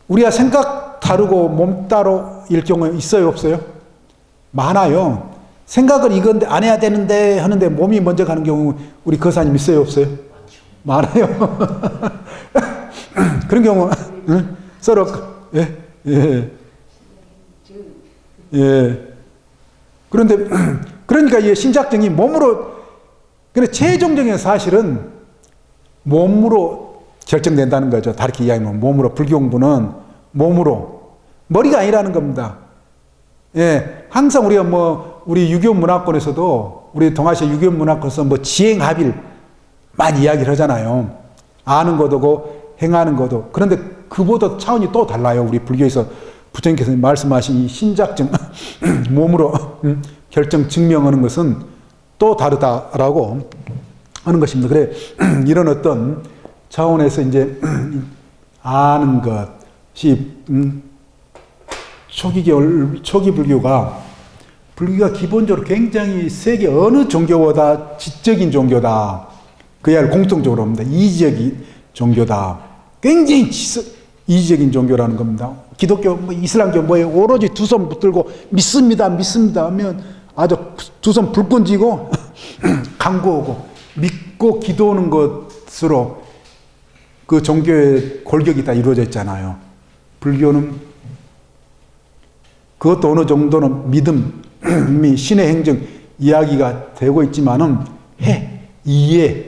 우리가 생각 다르고 몸 따로 일 경우에 있어요, 없어요? 많아요. 생각을 이건데 안 해야 되는데 하는데 몸이 먼저 가는 경우 우리 거사님 있어요, 없어요? 많아요. 그런 경우 서로 예, 예, 예. 그런데 그러니까 이 신작증이 몸으로, 근데 최종적인 사실은 몸으로 결정된다는 거죠. 다르게 이야기하면 몸으로, 불교 공부는 몸으로, 머리가 아니라는 겁니다. 예, 항상 우리가 우리 유교 문화권에서도, 우리 동아시아 유교 문화권에서 지행합일 많이 이야기를 하잖아요. 아는 것도고 행하는 것도. 그런데 그보다 차원이 또 달라요. 우리 불교에서 부처님께서 말씀하신 이 신작증, 몸으로 결정 증명하는 것은 또 다르다라고 하는 것입니다. 그래, 이런 어떤 차원에서 이제 아는 것이, 초기 불교가 기본적으로 굉장히 세계 어느 종교보다 지적인 종교다. 그야말로 공통적으로 합니다. 이지적인 종교다. 굉장히 이지적인 종교라는 겁니다. 기독교, 이슬람교 오로지 두 손 붙들고 믿습니다 하면 아주 두 손 불끈 쥐고 간구하고 믿고 기도하는 것으로 그 종교의 골격이 다 이루어져 있잖아요. 불교는 그것도 어느 정도는 믿음이 신의 행정 이야기가 되고 있지만은 이해,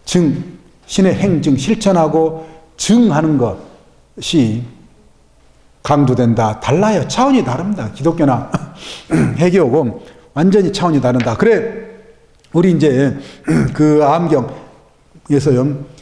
증, 신의 행정 실천하고 증하는 것이 강조된다. 달라요. 차원이 다릅니다. 기독교나 해교고 완전히 차원이 다른다. 그래, 우리 이제 그 암경에서요.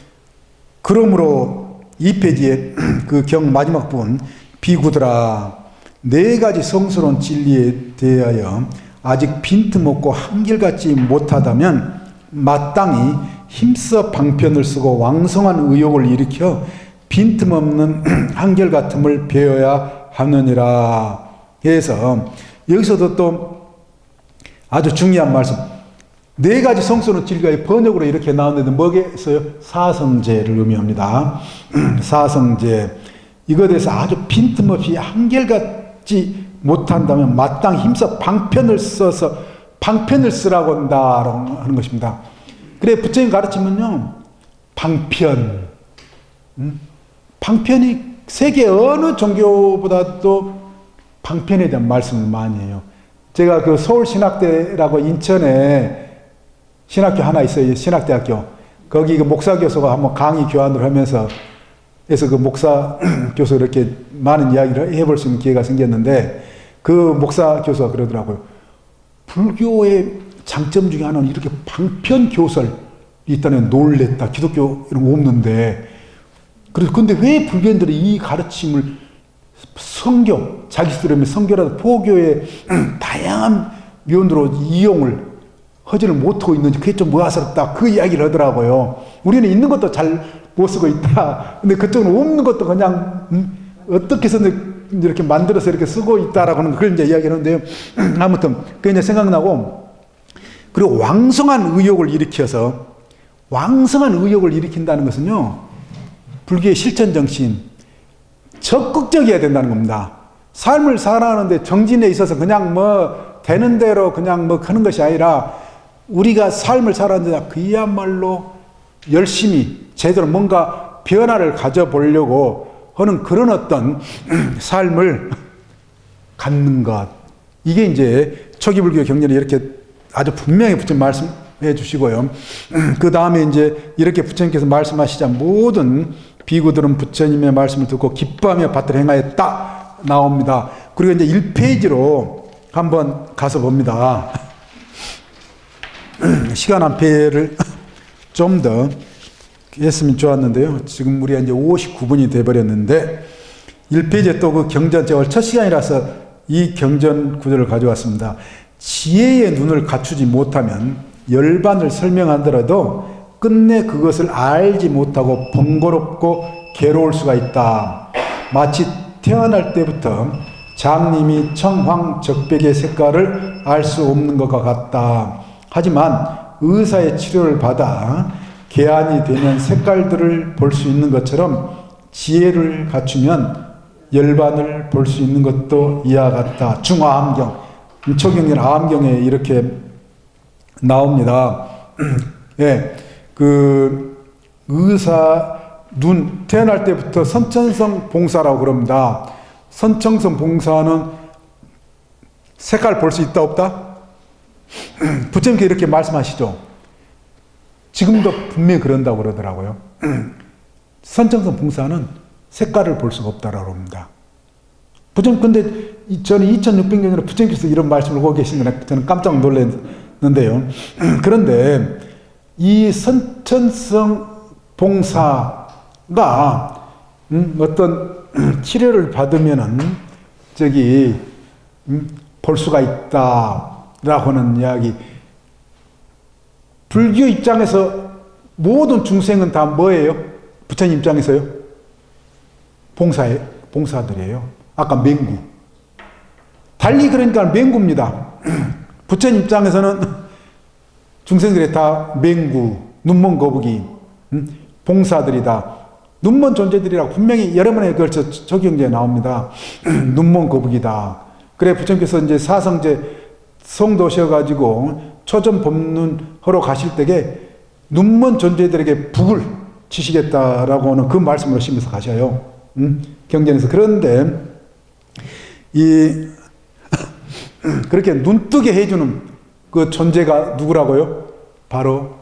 그러므로 2페이지에 그 경 마지막 부분, 비구들아, 4가지 성스러운 진리에 대하여 아직 빈틈없고 한결같지 못하다면 마땅히 힘써 방편을 쓰고 왕성한 의욕을 일으켜 빈틈없는 한결같음을 배워야 하느니라 해서, 여기서도 또 아주 중요한 말씀, 4가지 성스러운 진리가 번역으로 이렇게 나오는데 뭐겠어요? 사성제를 의미합니다. 사성제. 이거에 대해서 아주 빈틈없이 한결같지 못한다면 마땅히 힘써 방편을 써서 방편을 쓰라고 한다라고 하는 것입니다. 그래, 부처님 가르치면요, 방편. 방편이 세계 어느 종교보다도 방편에 대한 말씀을 많이 해요. 제가 그 서울신학대라고 인천에 신학교 하나 있어요. 신학대학교. 거기 그 목사 교수가 한번 강의 교환을 하면서 그래서 그 목사 교수 이렇게 많은 이야기를 해볼 수 있는 기회가 생겼는데, 그 목사 교수가 그러더라고요. 불교의 장점 중에 하나는 이렇게 방편 교설이 있다는 놀랬다. 기독교 이런 거 없는데. 그래서 근데 왜 불교인들이 이 가르침을 성교, 자기 스스로의 성교라도 포교의 다양한 면으로 이용을 하지를 못하고 있는지 그게 좀 모아스럽다. 그 이야기를 하더라고요. 우리는 있는 것도 잘 못 쓰고 있다. 근데 그쪽은 없는 것도 그냥 어떻게 해서든 이렇게 만들어서 이렇게 쓰고 있다라고 하는 그런 이제 이야기를 하는데요. 아무튼 그게 이제 생각나고, 그리고 왕성한 의욕을 일으켜서, 왕성한 의욕을 일으킨다는 것은요, 불교의 실천 정신, 적극적이어야 된다는 겁니다. 삶을 살아가는데 정진에 있어서 그냥 되는 대로 그냥 뭐 하는 것이 아니라 우리가 삶을 살았는데 그야말로 열심히 제대로 뭔가 변화를 가져보려고 하는 그런 어떤 삶을 갖는 것. 이게 이제 초기불교 경전에 이렇게 아주 분명히 부처님 말씀해 주시고요. 그 다음에 이제 이렇게 부처님께서 말씀하시자 모든 비구들은 부처님의 말씀을 듣고 기뻐하며 받들어 행하였다 나옵니다. 그리고 이제 1페이지로 한번 가서 봅니다. 시간 한 패를 좀 더 했으면 좋았는데요. 지금 우리가 이제 59분이 돼버렸는데 1페이지에 또 그 경전, 제가 첫 시간이라서 이 경전 구절을 가져왔습니다. 지혜의 눈을 갖추지 못하면 열반을 설명하더라도 끝내 그것을 알지 못하고 번거롭고 괴로울 수가 있다. 마치 태어날 때부터 장님이 청황 적백의 색깔을 알 수 없는 것과 같다. 하지만 의사의 치료를 받아 개안이 되면 색깔들을 볼 수 있는 것처럼 지혜를 갖추면 열반을 볼 수 있는 것도 이와 같다. 중화암경, 초경전 암경에 이렇게 나옵니다. 예, 그 의사 눈 태어날 때부터 선천성 봉사라고 그럽니다. 선천성 봉사는 색깔 볼 수 있다 없다? 부처님께 이렇게 말씀하시죠. 지금도 분명히 그런다고 그러더라고요. 선천성 봉사는 색깔을 볼 수가 없다라고 합니다. 부처님, 근데 저는 2600년으로 부처님께서 이런 말씀을 하고 계신 거는 저는 깜짝 놀랐는데요. 그런데 이 선천성 봉사가 어떤 치료를 받으면은 볼 수가 있다라고 하는 이야기. 불교 입장에서 모든 중생은 다 뭐예요? 부처님 입장에서요? 봉사들이에요. 아까 맹구. 달리 그러니까 맹구입니다. 부처님 입장에서는 중생들이 다 맹구, 눈먼 거북이, 봉사들이다. 눈먼 존재들이라고 분명히 여러 번에 걸쳐 초경제에 나옵니다. 눈먼 거북이다. 그래 부처님께서 이제 사성제 성도셔가지고 초전 법문하러 가실 때에 눈먼 존재들에게 북을 치시겠다라고 하는 그 말씀을 하시면서 가셔요. 경전에서. 그런데 그렇게 눈뜨게 해주는 그 존재가 누구라고요? 바로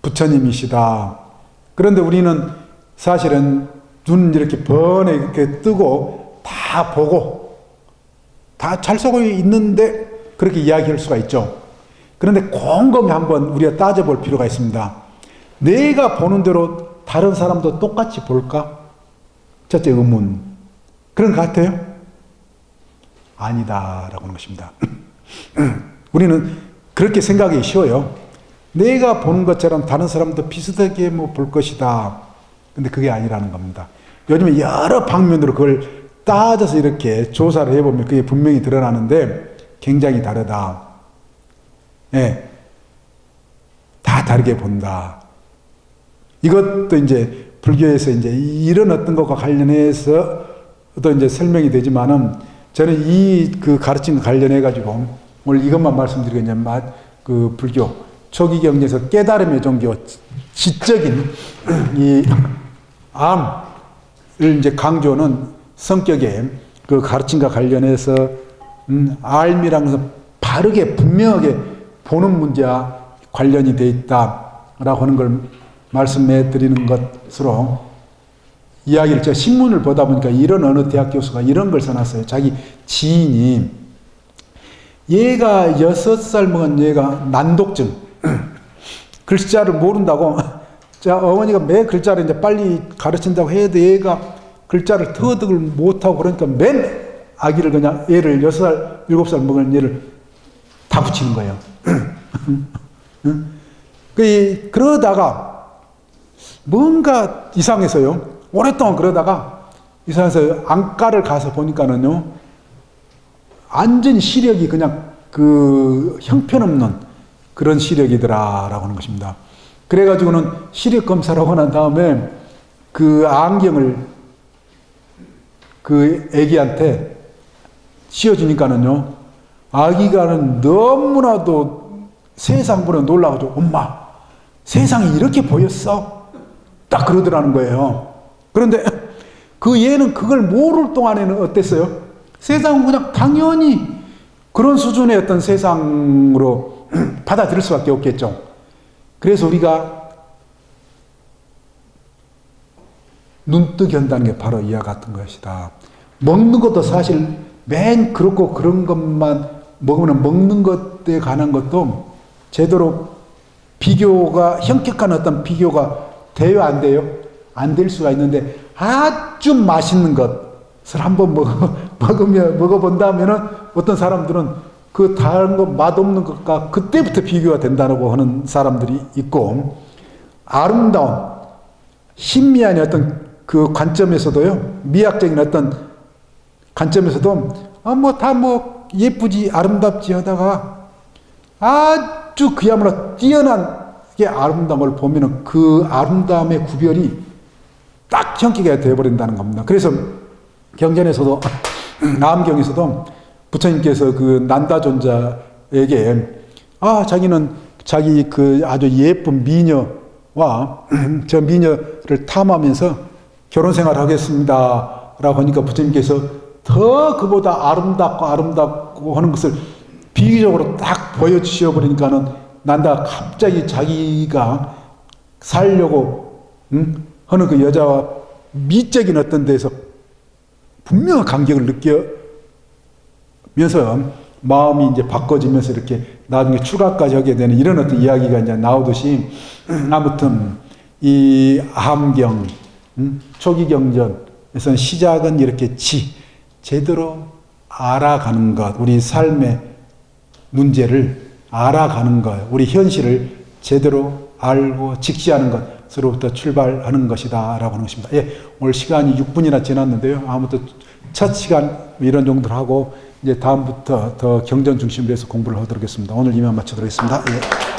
부처님이시다. 그런데 우리는 사실은 눈 이렇게 번에 이렇게 뜨고 다 보고 다 잘 속고 있는데 그렇게 이야기할 수가 있죠. 그런데 곰곰이 한번 우리가 따져볼 필요가 있습니다. 내가 보는 대로 다른 사람도 똑같이 볼까? 첫째 의문. 그런 것 같아요? 아니다라고 하는 것입니다. 우리는 그렇게 생각하기 쉬워요. 내가 보는 것처럼 다른 사람도 비슷하게 볼 것이다. 근데 그게 아니라는 겁니다. 요즘에 여러 방면으로 그걸 따져서 이렇게 조사를 해보면 그게 분명히 드러나는데 굉장히 다르다. 예. 다 다르게 본다. 이것도 이제 불교에서 이제 이런 어떤 것과 관련해서 또 이제 설명이 되지만은 저는 그 가르침과 관련해가지고 오늘 이것만 말씀드리겠냐면 그 불교 초기 경전에서 깨달음의 종교 지적인 이 암을 이제 강조하는 성격의 그 가르침과 관련해서 알미라는 것은 바르게 분명하게 보는 문제와 관련이 되어 있다라고 하는 걸 말씀해 드리는 것으로 이야기를 제가 신문을 보다 보니까 이런 어느 대학 교수가 이런 걸 써놨어요. 자기 지인이 얘가 6살 먹은 얘가 난독증 글자를 모른다고 자 어머니가 매 글자를 이제 빨리 가르친다고 해도 얘가 글자를 터득을 못하고 그러니까 맨 아기를 그냥 애를 6살 7살 먹은 얘를 다 붙이는 거예요. 그러다가 뭔가 이상해서요. 오랫동안 그러다가 이상해서 안과를 가서 보니까는요. 완전히 시력이 그냥 그 형편없는 그런 시력이더라라고 하는 것입니다. 그래가지고는 시력 검사를 하고 난 다음에 그 안경을 그 애기한테 씌워주니까는요. 아기가는 너무나도 세상보다 놀라가지고 엄마 세상이 이렇게 보였어? 딱 그러더라는 거예요. 그런데 그 얘는 그걸 모를 동안에는 어땠어요? 세상은 그냥 당연히 그런 수준의 어떤 세상으로 받아들일 수밖에 없겠죠. 그래서 우리가 눈뜨기 한다는 게 바로 이와 같은 것이다. 먹는 것도 사실 맨 그렇고 그런 것만 먹으면 먹는 것에 관한 것도 제대로 비교가, 형격한 어떤 비교가 돼요, 안 돼요? 안 될 수가 있는데 아주 맛있는 것을 한번 먹어본다면은 어떤 사람들은 그 다른 것, 맛없는 것과 그때부터 비교가 된다고 하는 사람들이 있고, 아름다운, 신미한 어떤 그 관점에서도요, 미학적인 어떤 관점에서도, 예쁘지, 아름답지 하다가 아주 그야말로 뛰어난 게 아름다움을 보면은 그 아름다움의 구별이 딱 형기가 되어버린다는 겁니다. 그래서 경전에서도, 나암경에서도 부처님께서 그 난다존자에게, 자기는 자기 그 아주 예쁜 미녀와 저 미녀를 탐하면서 결혼 생활을 하겠습니다. 라고 하니까 부처님께서 더 그보다 아름답고 하는 것을 비유적으로 딱 보여주셔 버리니까는 난다 갑자기 자기가 살려고 하는 그 여자와 미적인 어떤 데서 분명한 감격을 느끼면서 마음이 이제 바꿔지면서 이렇게 나중에 추가까지 하게 되는 이런 어떤 이야기가 이제 나오듯이, 아무튼 이 암경, 초기경전에서는 시작은 이렇게 제대로 알아가는 것, 우리 삶의 문제를 알아가는 것, 우리 현실을 제대로 알고 직시하는 것으로부터 출발하는 것이다 라고 하는 것입니다. 예, 오늘 시간이 6분이나 지났는데요. 아무튼 첫 시간 이런 정도로 하고 이제 다음부터 더 경전 중심으로 해서 공부를 하도록 하겠습니다. 오늘 이만 마치도록 하겠습니다. 예.